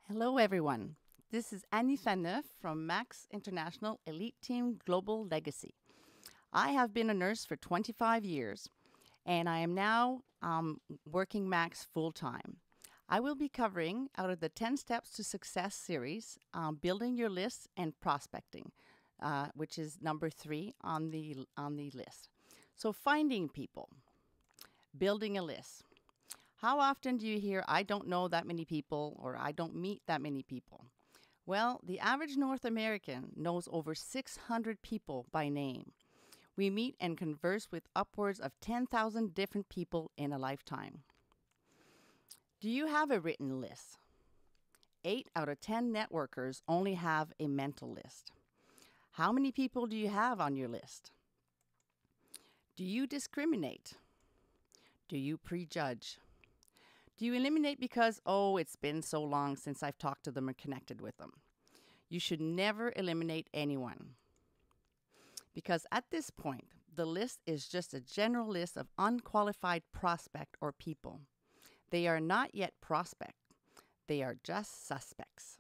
Hello, everyone. This is Annie Faneuf from Max International Elite Team Global Legacy. I have been a nurse for 25 years, and I am now working Max full time. I will be covering out of the 10 Steps to Success series, building your list and prospecting, which is number 3 on the list. So, finding people, building a list. How often do you hear, I don't know that many people, or I don't meet that many people? Well, the average North American knows over 600 people by name. We meet and converse with upwards of 10,000 different people in a lifetime. Do you have a written list? 8 out of 10 networkers only have a mental list. How many people do you have on your list? Do you discriminate? Do you prejudge? Do you eliminate because, oh, it's been so long since I've talked to them or connected with them? You should never eliminate anyone, because at this point, the list is just a general list of unqualified prospect or people. They are not yet prospect. They are just suspects.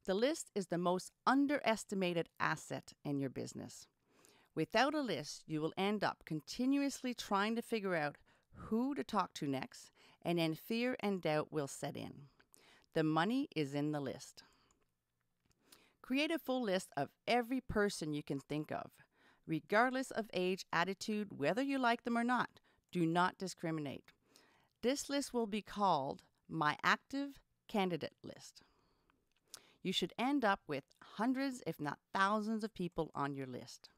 The list is the most underestimated asset in your business. Without a list, you will end up continuously trying to figure out who to talk to next, and then fear and doubt will set in. The money is in the list. Create a full list of every person you can think of, regardless of age, attitude, whether you like them or not. Do not discriminate. This list will be called My Active Candidate List. You should end up with hundreds, if not thousands, of people on your list.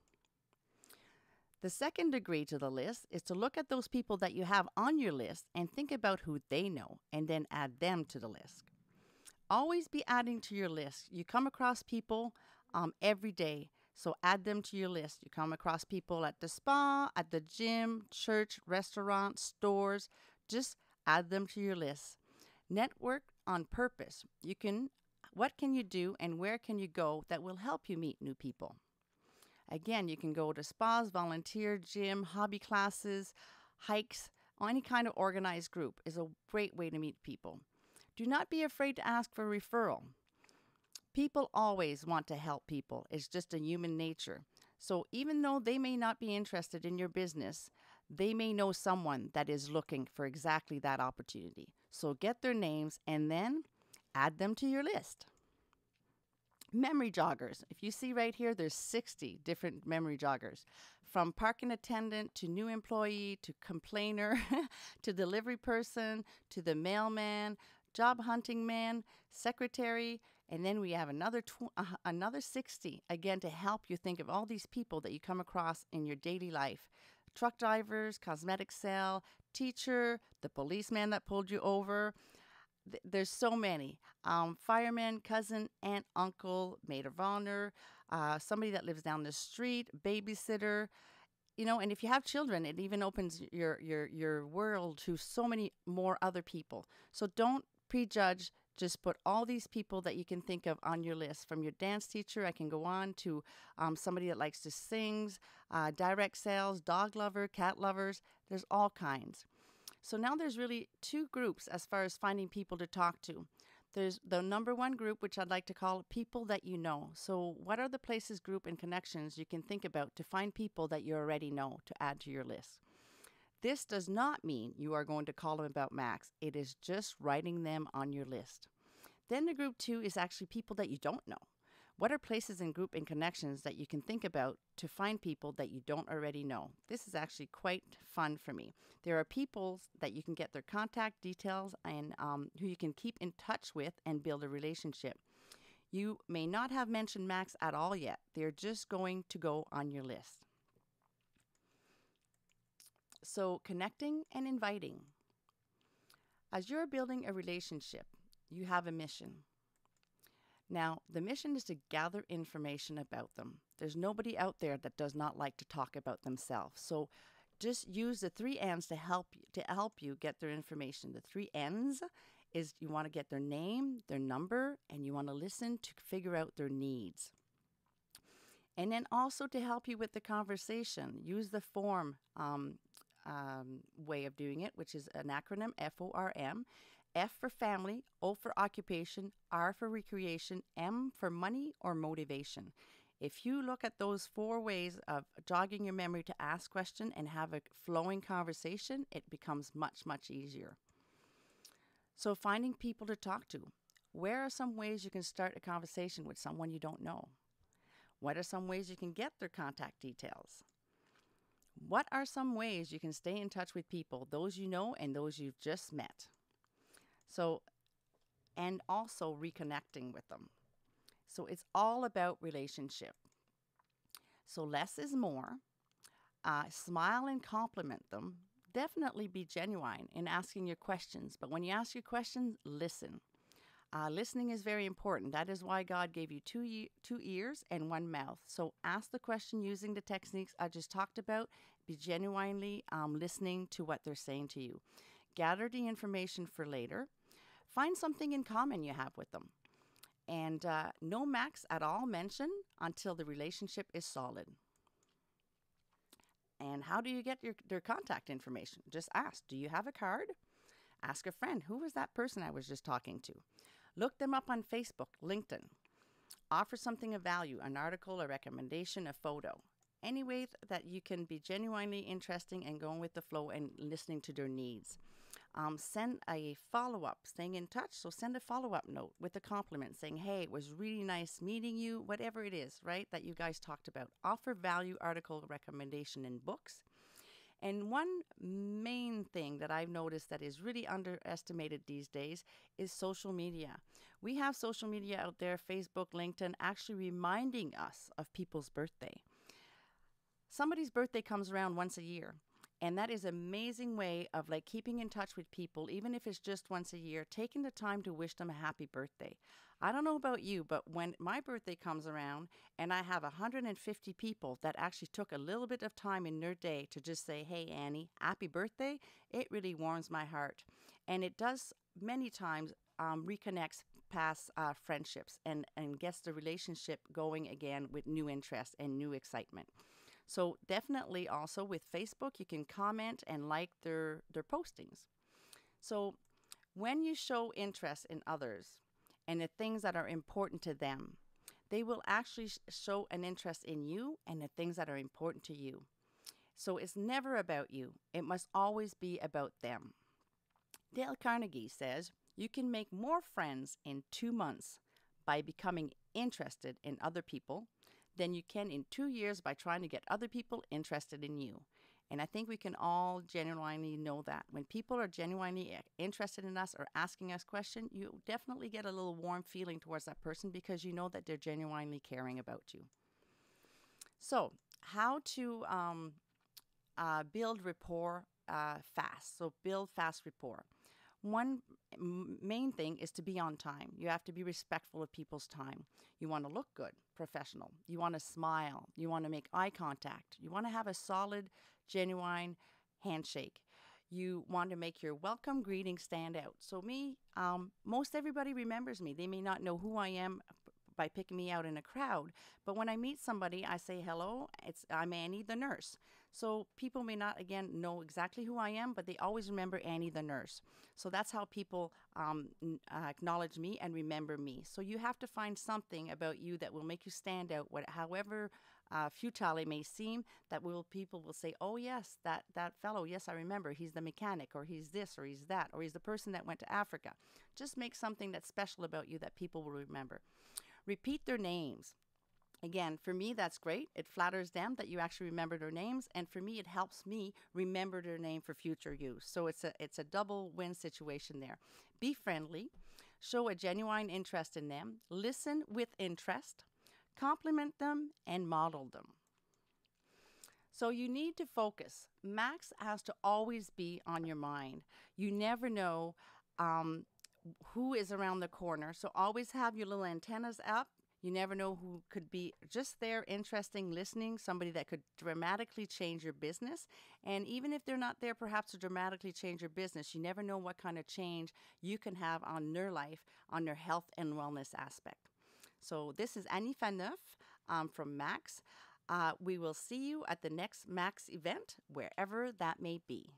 The second degree to the list is to look at those people that you have on your list and think about who they know and then add them to the list. Always be adding to your list. You come across people every day, so add them to your list. You come across people at the spa, at the gym, church, restaurant, stores. Just add them to your list. Network on purpose. What can you do and where can you go that will help you meet new people? Again, you can go to spas, volunteer, gym, hobby classes, hikes, any kind of organized group is a great way to meet people. Do not be afraid to ask for a referral. People always want to help people. It's just a human nature. So even though they may not be interested in your business, they may know someone that is looking for exactly that opportunity. So get their names and then add them to your list. Memory joggers. If you see right here, there's 60 different memory joggers, from parking attendant to new employee to complainer to delivery person to the mailman, job hunting man, secretary, and then we have another 60 again to help you think of all these people that you come across in your daily life. Truck drivers, cosmetic sale, teacher, the policeman that pulled you over. There's so many. Fireman, cousin, aunt, uncle, maid of honor, somebody that lives down the street, babysitter. And if you have children, it even opens your world to so many more other people. So don't prejudge. Just put all these people that you can think of on your list. From your dance teacher, I can go on to somebody that likes to sing, direct sales, dog lover, cat lovers. There's all kinds. So now there's really 2 groups as far as finding people to talk to. There's the number 1 group, which I'd like to call people that you know. So what are the places, group, and connections you can think about to find people that you already know to add to your list? This does not mean you are going to call them about Max. It is just writing them on your list. Then the group 2 is actually people that you don't know. What are places and group and connections that you can think about to find people that you don't already know? This is actually quite fun for me. There are people that you can get their contact details and who you can keep in touch with and build a relationship. You may not have mentioned Max at all yet. They're just going to go on your list. So connecting and inviting. As you're building a relationship, you have a mission. Now, the mission is to gather information about them. There's nobody out there that does not like to talk about themselves. So just use the 3 N's to help you get their information. The 3 N's is you want to get their name, their number, and you want to listen to figure out their needs. And then also to help you with the conversation, use the form way of doing it, which is an acronym, FORM. F for family, O for occupation, R for recreation, M for money or motivation. If you look at those 4 ways of jogging your memory to ask question and have a flowing conversation, it becomes much, much easier. So finding people to talk to. Where are some ways you can start a conversation with someone you don't know? What are some ways you can get their contact details? What are some ways you can stay in touch with people, those you know and those you've just met? So, and also reconnecting with them. So it's all about relationship. So less is more. Smile and compliment them. Definitely be genuine in asking your questions. But when you ask your questions, listen. Listening is very important. That is why God gave you two ears and 1 mouth. So ask the question using the techniques I just talked about. Be genuinely listening to what they're saying to you. Gather the information for later. Find something in common you have with them. And no max at all mention until the relationship is solid. And how do you get their contact information? Just ask, do you have a card? Ask a friend, who was that person I was just talking to? Look them up on Facebook, LinkedIn. Offer something of value, an article, a recommendation, a photo. Any way that you can be genuinely interesting and going with the flow and listening to their needs. Send a follow-up, staying in touch. So send a follow-up note with a compliment saying, hey, it was really nice meeting you, whatever it is, right, that you guys talked about. Offer value, article, recommendation in books. And one main thing that I've noticed that is really underestimated these days is social media. We have social media out there, Facebook, LinkedIn, actually reminding us of people's birthday. Somebody's birthday comes around once a year. And that is an amazing way of like keeping in touch with people, even if it's just once a year, taking the time to wish them a happy birthday. I don't know about you, but when my birthday comes around and I have 150 people that actually took a little bit of time in their day to just say, hey, Annie, happy birthday, it really warms my heart. And it does many times reconnects past friendships and gets the relationship going again with new interest and new excitement. So definitely also with Facebook, you can comment and like their postings. So when you show interest in others and the things that are important to them, they will actually show an interest in you and the things that are important to you. So it's never about you. It must always be about them. Dale Carnegie says, you can make more friends in 2 months by becoming interested in other people than you can in 2 years by trying to get other people interested in you. And I think we can all genuinely know that. When people are genuinely interested in us or asking us questions, you definitely get a little warm feeling towards that person because you know that they're genuinely caring about you. So how to build rapport fast. So build fast rapport. One main thing is to be on time. You have to be respectful of people's time. You want to look good, professional. You want to smile. You want to make eye contact. You want to have a solid, genuine handshake. You want to make your welcome greeting stand out. So me, most everybody remembers me. They may not know who I am by picking me out in a crowd, but when I meet somebody, I say, hello, I'm Annie the nurse. So people may not, again, know exactly who I am, but they always remember Annie the nurse. So that's how people acknowledge me and remember me. So you have to find something about you that will make you stand out, however futile it may seem, that people will say, oh yes, that fellow, yes, I remember, he's the mechanic, or he's this, or he's that, or he's the person that went to Africa. Just make something that's special about you that people will remember. Repeat their names. Again, for me, that's great. It flatters them that you actually remember their names. And for me, it helps me remember their name for future use. So it's a double win situation there. Be friendly. Show a genuine interest in them. Listen with interest. Compliment them and model them. So you need to focus. Max has to always be on your mind. You never know who is around the corner. So always have your little antennas up. You never know who could be just there, interesting, listening, somebody that could dramatically change your business. And even if they're not there, perhaps to dramatically change your business, you never know what kind of change you can have on their life, on their health and wellness aspect. So this is Annie Faneuf from Max. We will see you at the next Max event, wherever that may be.